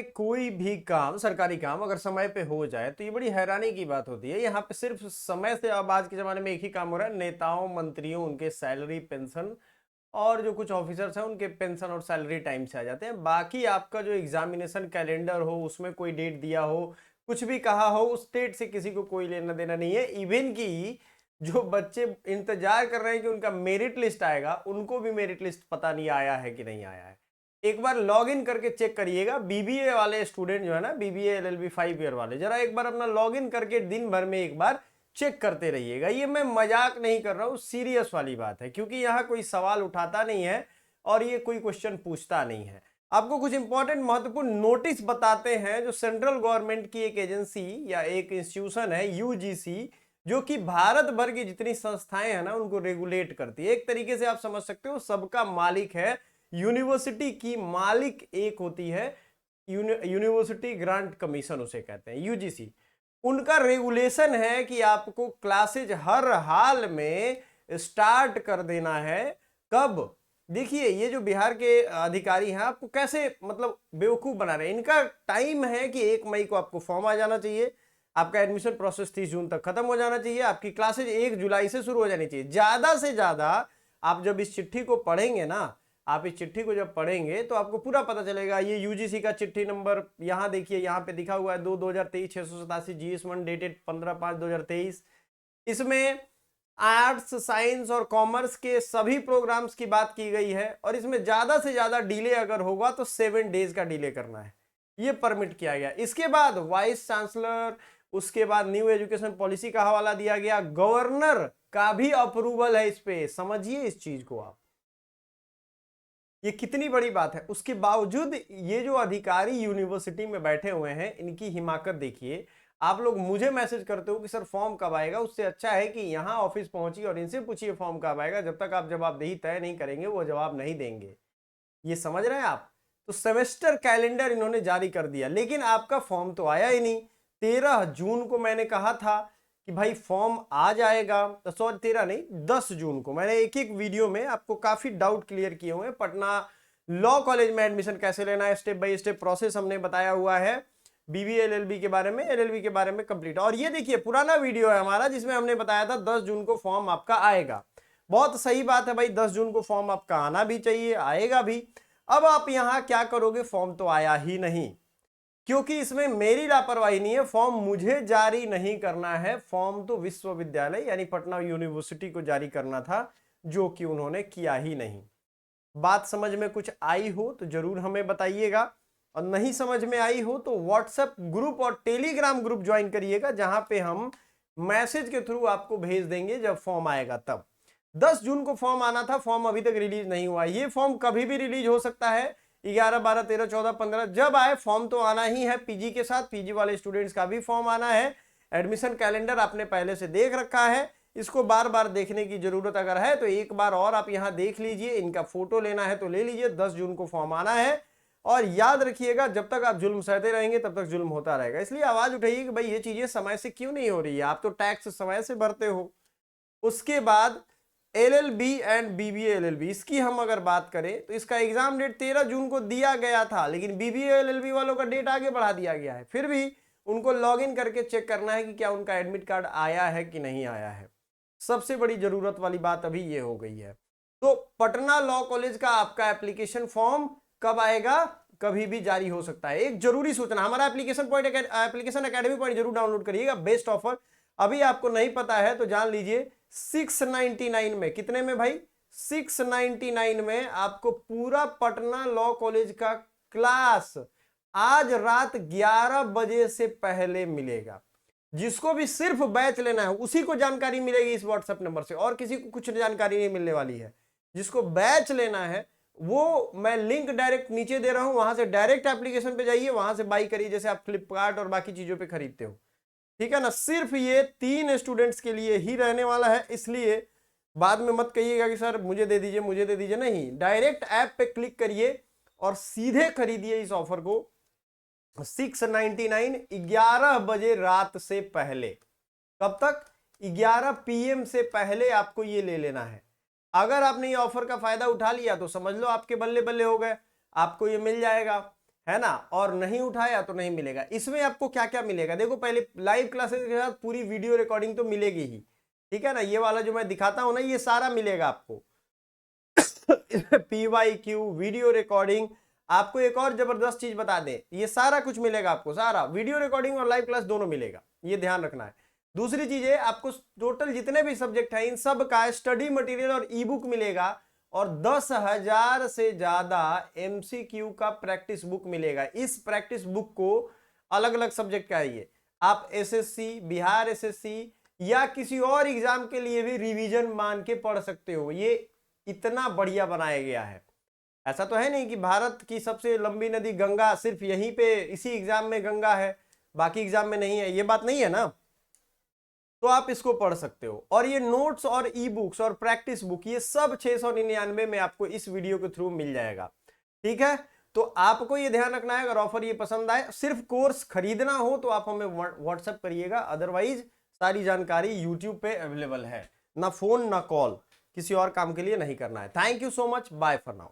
कोई भी काम, सरकारी काम अगर समय पे हो जाए तो ये बड़ी हैरानी की बात होती है। यहाँ पे सिर्फ समय से अब आज के जमाने में एक ही काम हो रहा है, नेताओं मंत्रियों उनके सैलरी पेंशन और जो कुछ ऑफिसर्स हैं उनके पेंशन और सैलरी टाइम से आ जाते हैं। बाकी आपका जो एग्जामिनेशन कैलेंडर हो उसमें कोई डेट दिया हो, कुछ भी कहा हो, उस डेट से किसी को कोई लेना देना नहीं है। इवन की जो बच्चे इंतजार कर रहे हैं कि उनका मेरिट लिस्ट आएगा, उनको भी मेरिट लिस्ट पता नहीं आया है कि नहीं आया है। एक बार लॉग इन करके चेक करिएगा। बीबीए वाले स्टूडेंट जो है ना, बीबीए एलएलबी 5 ईयर वाले, जरा एक बार अपना लॉग इन करके दिन भर में एक बार चेक करते रहिएगा। ये मैं मजाक नहीं कर रहा हूँ, सीरियस वाली बात है, क्योंकि यहाँ कोई सवाल उठाता नहीं है और ये कोई क्वेश्चन पूछता नहीं है। आपको कुछ इंपॉर्टेंट महत्वपूर्ण नोटिस बताते हैं जो सेंट्रल गवर्नमेंट की एक एजेंसी या एक इंस्टीट्यूशन है, यूजीसी, जो कि भारत भर की जितनी संस्थाएं हैं ना उनको रेगुलेट करती है। एक तरीके से आप समझ सकते हो सबका मालिक है। यूनिवर्सिटी की मालिक एक होती है, यूनिवर्सिटी ग्रांट कमीशन उसे कहते हैं, यूजीसी। उनका रेगुलेशन है कि आपको क्लासेज हर हाल में स्टार्ट कर देना है। कब? देखिए ये जो बिहार के अधिकारी हैं आपको कैसे मतलब बेवकूफ बना रहे हैं। इनका टाइम है कि 1 मई को आपको फॉर्म आ जाना चाहिए, आपका एडमिशन प्रोसेस 30 जून तक खत्म हो जाना चाहिए, आपकी क्लासेज 1 जुलाई से शुरू हो जानी चाहिए। ज्यादा से ज्यादा आप जब इस चिट्ठी को पढ़ेंगे ना, आप इस चिट्ठी को जब पढ़ेंगे तो आपको पूरा पता चलेगा। ये यूजीसी का चिट्ठी नंबर यहां देखिए, यहां पे लिखा हुआ है 2/2023 687 GS1 डेटेड 15/5/2023। इसमें आर्ट्स साइंस और कॉमर्स के सभी प्रोग्राम्स की बात की गई है और इसमें ज्यादा से ज्यादा डिले अगर होगा तो 7 डेज का डिले करना है, ये परमिट किया गया। इसके बाद वाइस चांसलर, उसके बाद न्यू एजुकेशन पॉलिसी का हवाला दिया गया, गवर्नर का भी अप्रूवल है इस पे। समझिए इस चीज को आप, ये कितनी बड़ी बात है। उसके बावजूद ये जो अधिकारी यूनिवर्सिटी में बैठे हुए हैं, इनकी हिमाकत देखिए। आप लोग मुझे मैसेज करते हो कि सर फॉर्म कब आएगा, उससे अच्छा है कि यहां ऑफिस पहुंचिए और इनसे पूछिए फॉर्म कब आएगा। जब तक आप जवाबदेही तय नहीं करेंगे वो जवाब नहीं देंगे। ये समझ रहे हैं आप? तो सेमेस्टर कैलेंडर इन्होंने जारी कर दिया, लेकिन आपका फॉर्म तो आया ही नहीं। 13 जून को मैंने कहा था कि भाई फॉर्म आ जाएगा, सॉरी 13 नहीं 10 जून को मैंने एक एक वीडियो में आपको काफी डाउट क्लियर किए हुए हैं। पटना लॉ कॉलेज में एडमिशन कैसे लेना है, स्टेप बाय स्टेप प्रोसेस हमने बताया हुआ है। बीबीए एलएलबी के बारे में, एलएलबी के बारे में कंप्लीट। और ये देखिए पुराना वीडियो है हमारा जिसमें हमने बताया था 10 जून को फॉर्म आपका आएगा। बहुत सही बात है भाई, 10 जून को फॉर्म आपका आना भी चाहिए, आएगा भी। अब आप यहां क्या करोगे, फॉर्म तो आया ही नहीं, क्योंकि इसमें मेरी लापरवाही नहीं है। फॉर्म मुझे जारी नहीं करना है, फॉर्म तो विश्वविद्यालय यानी पटना यूनिवर्सिटी को जारी करना था, जो कि उन्होंने किया ही नहीं। बात समझ में कुछ आई हो तो जरूर हमें बताइएगा, और नहीं समझ में आई हो तो व्हाट्सएप ग्रुप और टेलीग्राम ग्रुप ज्वाइन करिएगा, जहां पे हम मैसेज के थ्रू आपको भेज देंगे जब फॉर्म आएगा तब। 10 जून को फॉर्म आना था, फॉर्म अभी तक रिलीज नहीं हुआ। ये फॉर्म कभी भी रिलीज हो सकता है, 11 12 13 14 15 जब आए, फॉर्म तो आना ही है। पीजी के साथ पीजी वाले स्टूडेंट्स का भी फॉर्म आना है। एडमिशन कैलेंडर आपने पहले से देख रखा है, इसको बार बार देखने की जरूरत अगर है तो एक बार और आप यहां देख लीजिए। इनका फोटो लेना है तो ले लीजिए। 10 जून को फॉर्म आना है, और याद रखिएगा जब तक आप जुल्म सहते रहेंगे तब तक जुल्म होता रहेगा। इसलिए आवाज उठाइए कि भाई ये चीजें समय से क्यों नहीं हो रही है, आप तो टैक्स समय से भरते हो। उसके बाद एलएलबी एंड बीबीए एलएलबी, इसकी हम अगर बात करें तो इसका एग्जाम डेट 13 जून को दिया गया था, लेकिन बीबीए एलएलबी वालों का डेट आगे बढ़ा दिया गया है। फिर भी उनको लॉगिन करके चेक करना है कि क्या उनका एडमिट कार्ड आया है कि नहीं आया है। सबसे बड़ी जरूरत वाली बात अभी ये हो गई है। तो पटना लॉ कॉलेज का आपका एप्लीकेशन फॉर्म कब आएगा, कभी भी जारी हो सकता है। एक जरूरी सूचना, हमारा एप्लीकेशन एकेडमी पॉइंट जरूर डाउनलोड करिएगा, बेस्ट ऑफर। अभी आपको नहीं पता है तो जान लीजिए, 699 में, कितने में भाई, 699 में आपको पूरा पटना लॉ कॉलेज का क्लास आज रात 11 बजे से पहले मिलेगा। जिसको भी सिर्फ बैच लेना है उसी को जानकारी मिलेगी इस व्हाट्सएप नंबर से, और किसी को कुछ जानकारी नहीं मिलने वाली है। जिसको बैच लेना है वो मैं लिंक डायरेक्ट नीचे दे रहा हूं, वहां से डायरेक्ट एप्लीकेशन पे जाइए, वहां से बाई करिए, जैसे आप फ्लिपकार्ट और बाकी चीजों पे खरीदते हो। ठीक है ना? सिर्फ ये 3 स्टूडेंट्स के लिए ही रहने वाला है, इसलिए बाद में मत कहिएगा कि सर मुझे दे दीजिए मुझे दे दीजिए। नहीं, डायरेक्ट ऐप पे क्लिक करिए और सीधे खरीदिए इस ऑफर को। 699 11 बजे रात से पहले। कब तक? 11 PM से पहले आपको ये ले लेना है। अगर आपने ये ऑफर का फायदा उठा लिया तो समझ लो आपके बल्ले बल्ले हो गए, आपको ये मिल जाएगा, है ना, और नहीं उठाया तो नहीं मिलेगा। इसमें आपको क्या क्या मिलेगा, देखो पहले लाइव क्लासेस के साथ पूरी वीडियो रिकॉर्डिंग तो मिलेगी ही, ठीक है ना, ये वाला जो मैं दिखाता हूं ना ये सारा मिलेगा आपको। PYQ वीडियो रिकॉर्डिंग, आपको एक और जबरदस्त चीज बता दें, ये सारा कुछ मिलेगा आपको, सारा वीडियो रिकॉर्डिंग और लाइव क्लास दोनों मिलेगा, ये ध्यान रखना है। दूसरी चीज है, आपको टोटल जितने भी सब्जेक्ट हैं इन सब का स्टडी मटेरियल और ई बुक मिलेगा, और 10,000 से ज्यादा MCQ का प्रैक्टिस बुक मिलेगा। इस प्रैक्टिस बुक को अलग अलग सब्जेक्ट का है ये, आप SSC, बिहार SSC या किसी और एग्जाम के लिए भी रिवीजन मान के पढ़ सकते हो। ये इतना बढ़िया बनाया गया है। ऐसा तो है नहीं कि भारत की सबसे लंबी नदी गंगा सिर्फ यहीं पे इसी एग्जाम में गंगा है, बाकी एग्जाम में नहीं है, ये बात नहीं है ना। तो आप इसको पढ़ सकते हो, और ये नोट्स और ई बुक्स और प्रैक्टिस बुक ये सब 699 में आपको इस वीडियो के थ्रू मिल जाएगा, ठीक है। तो आपको ये ध्यान रखना है, अगर ऑफर ये पसंद आए, सिर्फ कोर्स खरीदना हो तो आप हमें व्हाट्सएप करिएगा, अदरवाइज सारी जानकारी यूट्यूब पे अवेलेबल है, ना फोन ना कॉल, किसी और काम के लिए नहीं करना है। Thank you so much, bye for now.